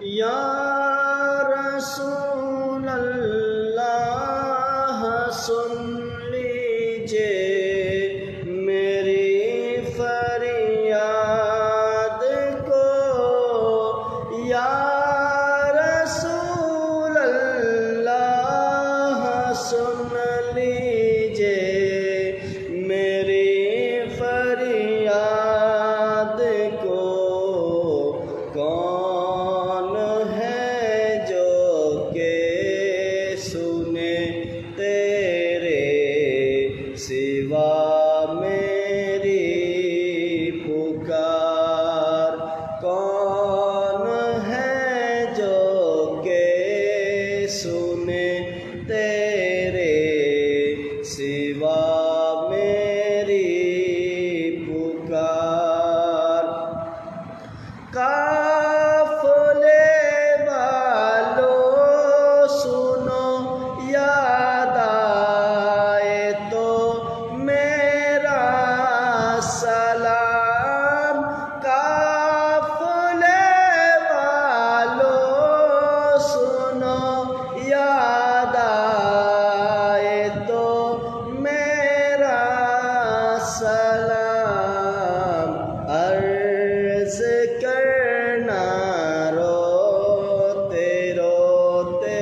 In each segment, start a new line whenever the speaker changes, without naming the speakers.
یا رسول اللہ سن لیجئے میری فریاد کو، یا رسول اللہ سن لیجئے میری فریاد کو، کون ہے جو کہ سنے تیرے سوا میری پکار، کون ہے جو کہ سنے تیرے سوا میری پکار۔ قافلے والوں سنو یاد آئے تو میرا سلام، قافلے والوں سنو یاد آئے تو میرا سلام، عرض کرنا روتے روتے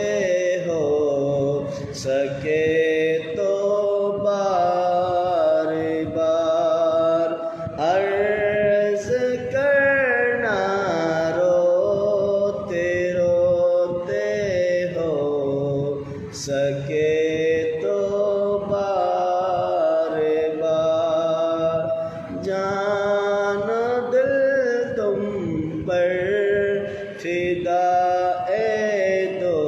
ہو سکے تو بار بار، عرض کرنا روتے روتے ہو سکے تو بار بار، جان دل تم پر فدا اے دو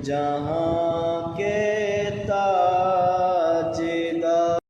جہاں